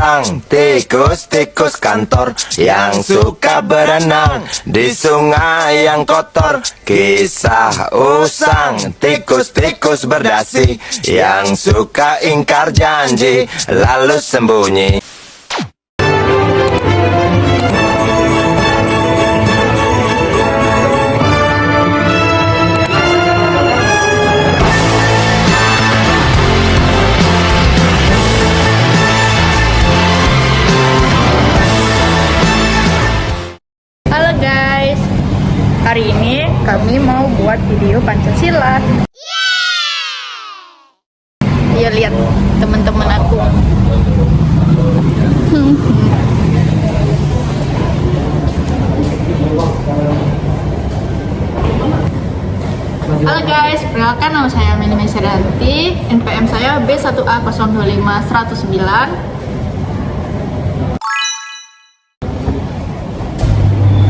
usang, tikus-tikus kantor yang suka berenang di sungai yang kotor. Kisah usang, tikus-tikus berdasi yang suka ingkar janji lalu sembunyi. Halo guys, hari ini kami mau buat video Pancasila. Ya lihat teman-teman aku. Halo guys, perkenalkan nama saya Mini Meseranti, NPM saya B1A025109.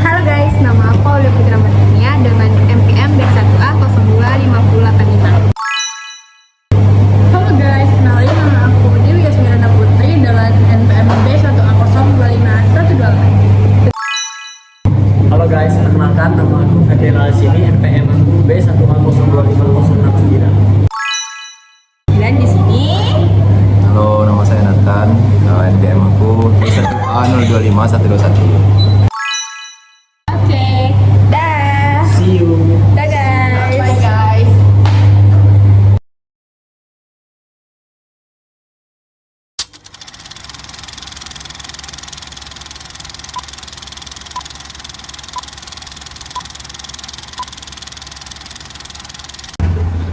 Halo guys, nama aku Aulia Putra Martania dengan MPM B1A025085. Halo guys, kenalin nama aku Dewi Yasmirana Putri dengan NPM B1A025128. Halo guys, perkenalkan nama aku Ferdinand Sini, NPM B1A025069. Dan di sini Halo, nama saya Nathan, NPM aku B1A025121. oke, dah. See you. Dah guys. Bye guys.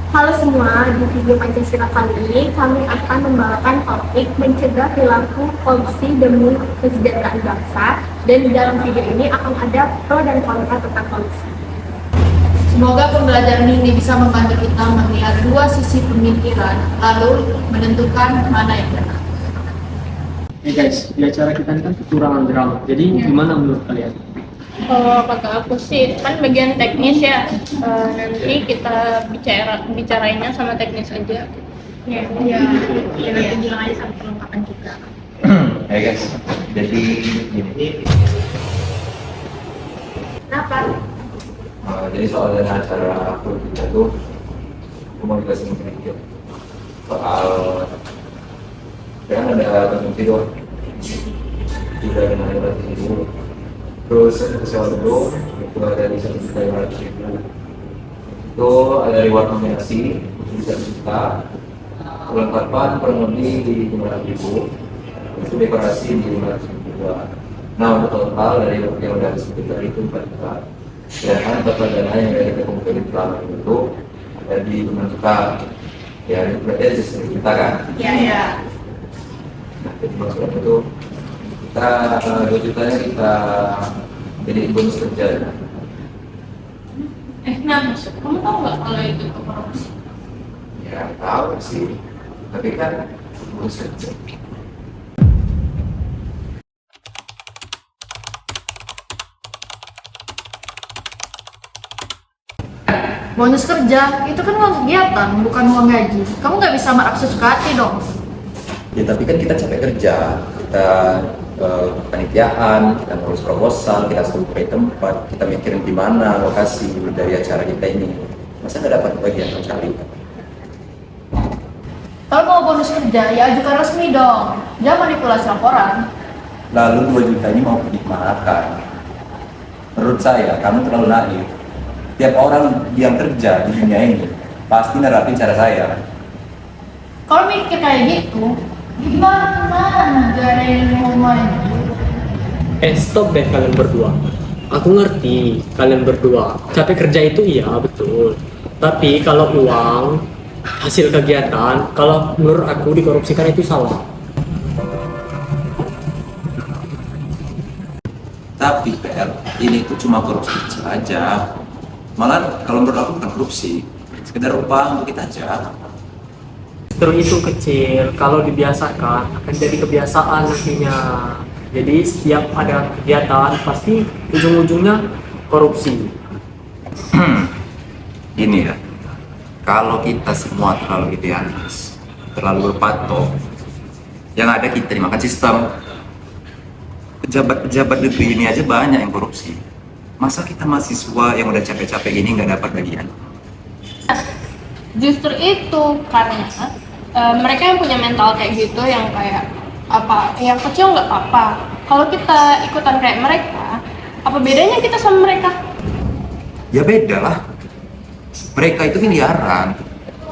Halo semua, di video Pancasila kali ini kami akan membawakan topik mencegah perilaku korupsi demi kesejahteraan bangsa, dan di dalam video ini akan ada pro dan kontra tentang korupsi. Semoga pembelajaran ini bisa membantu kita melihat dua sisi pemikiran, lalu menentukan mana yang benar. Hey guys, di acara kita ini kan kekurangan drama. Jadi gimana menurut kalian? Kalau kata aku sih, kan bagian teknis ya. Nanti kita bicarainnya sama teknis aja. Ya, nanti bilang aja sama perlengkapan kita. Hey guys, jadi gini. Kenapa? Jadi soal dari acara aku kita tuh, aku mau jelasin sedikit soal kan ada konsumsi doang, juga dengan ada dulu. Terus sesuatu dulu itu ada di 1.500.000. Itu ada reward nominasi bisa juta, perlengkapan kurang lebih di 500.000, itu dekorasi di 500.000 juga. Nah untuk total dari yang udah disebut tadi itu 4 juta. Ya kan total dana yang kita kumpulin selama itu ada di 5 juta. Ya itu berarti ada 10 juta kan? Ya. Nah, jadi maksudnya itu kita 2 jutanya kita jadi bonus kerja. Nah, kamu tahu nggak kalau itu korupsi? Ya tahu sih, tapi kan bonus kerja. Bonus kerja itu kan uang kegiatan, bukan uang gaji. Kamu nggak bisa mengakses sesuka hati dong. Ya tapi kan kita capek kerja, kita kepanitiaan, kita ngurus proposal, kita survei tempat, kita mikirin di mana lokasi dari acara kita ini. Masa nggak dapat bagian sama sekali? Kalau mau bonus kerja, ya ajukan resmi dong. Jangan manipulasi laporan. Lalu 2 juta ini mau dikemanakan? Menurut saya, kamu terlalu naif. Tiap orang yang kerja di dunia ini pasti nerapin cara saya. Kalau mikir kayak gitu, gimana negara yang mau main? Stop deh kalian berdua. Aku ngerti kalian berdua capek kerja itu iya betul. Tapi kalau uang hasil kegiatan, kalau menurut aku dikorupsikan itu salah. Tapi PR ini tuh cuma korupsi kecil aja. Malah kalau menurut aku bukan korupsi, sekedar upah untuk kita aja. Justru itu kecil, kalau dibiasakan akan jadi kebiasaan nantinya. Jadi setiap ada kegiatan pasti ujung-ujungnya korupsi. Ini ya, kalau kita semua terlalu idealis, terlalu berpatok, Yang ada kita dimakan sistem. Pejabat-pejabat negeri ini aja banyak yang korupsi. Masa kita mahasiswa yang udah capek-capek ini nggak dapat bagian? Justru itu karena mereka yang punya mental kayak gitu, yang kayak apa, yang kecil nggak apa-apa. Kalau kita ikutan kayak mereka, apa bedanya kita sama mereka? Ya beda lah. Mereka itu miliaran.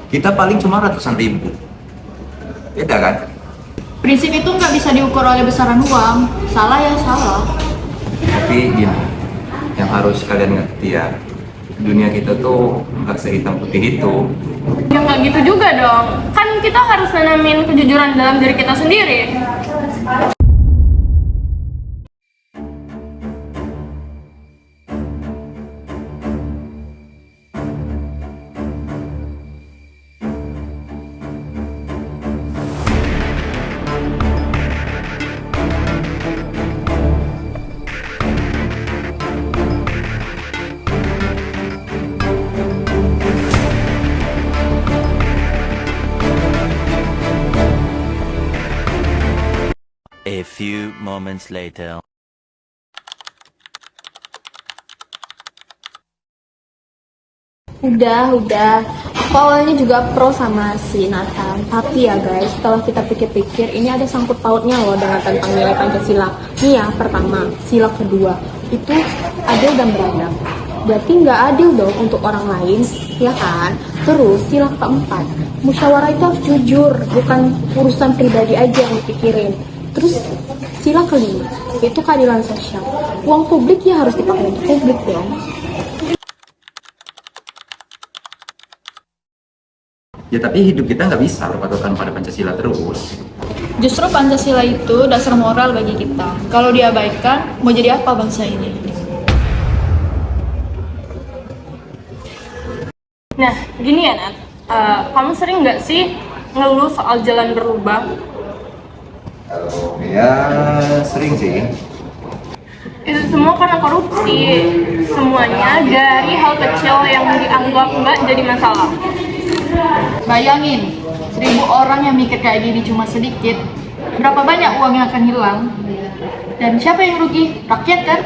Kita paling cuma ratusan ribu. Beda kan? Prinsip itu nggak bisa diukur oleh besaran uang. Salah ya salah. Tapi gini, yang harus kalian ngerti ya, dunia kita tuh nggak sehitam putih itu. Ya nggak gitu juga dong. Kan kita harus nanamin kejujuran dalam diri kita sendiri. A few moments later. Udah. Aku awalnya juga pro sama si Nathan. Tapi ya guys, setelah kita pikir-pikir, ini ada sangkut pautnya loh dengan tentang nilai Pancasila. Nih ya, pertama, sila kedua, itu adil dan beradab. Berarti nggak adil dong untuk orang lain, ya kan? Terus sila keempat, musyawarah itu harus jujur, bukan urusan pribadi aja yang dipikirin. Terus sila kelima, itu keadilan sosial. Uang publik ya harus dipakai untuk publik dong. Ya tapi hidup kita nggak bisa berpatokan pada Pancasila terus. Justru Pancasila itu dasar moral bagi kita. Kalau diabaikan, mau jadi apa bangsa ini? Nah, gini ya Nat, kamu sering nggak sih ngeluh soal jalan berlubang? Ya sering sih. Itu semua karena korupsi. Semuanya dari hal kecil yang dianggap nggak jadi masalah. Bayangin, 1000 orang yang mikir kayak gini cuma sedikit, berapa banyak uang yang akan hilang? Dan siapa yang rugi? Rakyat kan?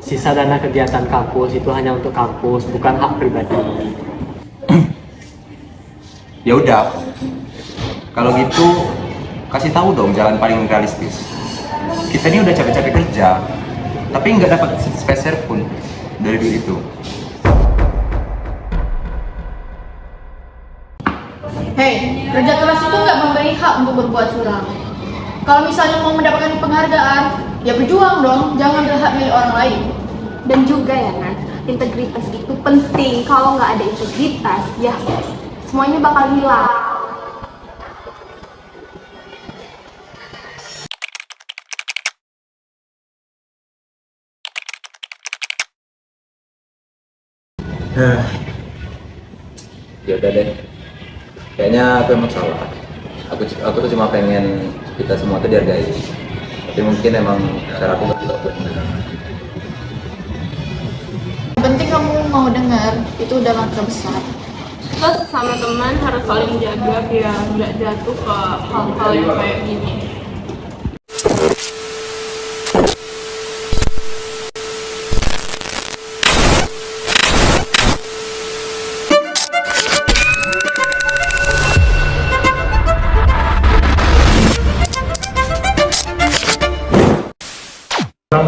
Sisa dana kegiatan kampus itu hanya untuk kampus, bukan hak pribadi. Ya udah, kalau gitu kasih tahu dong jalan paling realistis. Kita ini udah capek-capek kerja, tapi nggak dapat sepeser pun dari duit itu. Hei, kerja keras itu nggak memberi hak untuk berbuat curang. Kalau misalnya mau mendapatkan penghargaan, ya berjuang dong, jangan berhak milik orang lain. Dan juga ya Nat, integritas itu penting. Kalau nggak ada integritas, ya semuanya bakal hilang. Ya udah deh, kayaknya aku emang salah. Aku tuh cuma pengen kita semua tuh dihargai. Tapi mungkin emang cara aku tidak benar. Yang penting kamu mau dengar, itu udah langkah besar. Terus sama teman harus saling jaga biar nggak jatuh ke hal-hal yang kayak gini.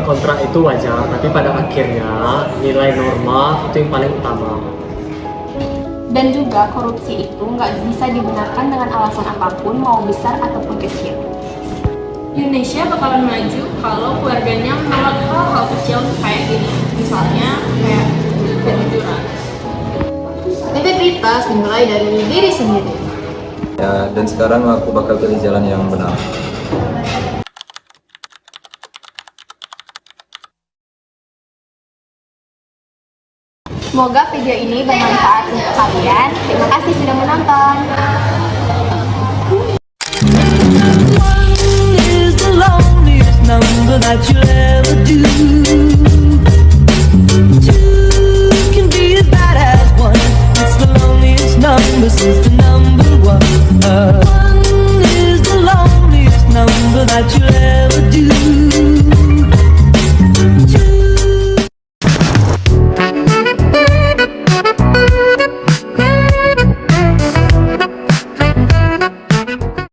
Kontrak itu wajar, tapi pada akhirnya nilai norma itu yang paling utama. Dan juga korupsi itu nggak bisa dibenarkan dengan alasan apapun, mau besar ataupun kecil. Indonesia bakalan maju kalau keluarganya menolak hal-hal kecil kayak gini. Misalnya kayak kejujuran. Integritas dimulai dari diri sendiri. Ya, dan sekarang aku bakal pilih jalan yang benar. Semoga video ini bermanfaat untuk kalian. Terima kasih sudah menonton. One is the loneliest number that you'll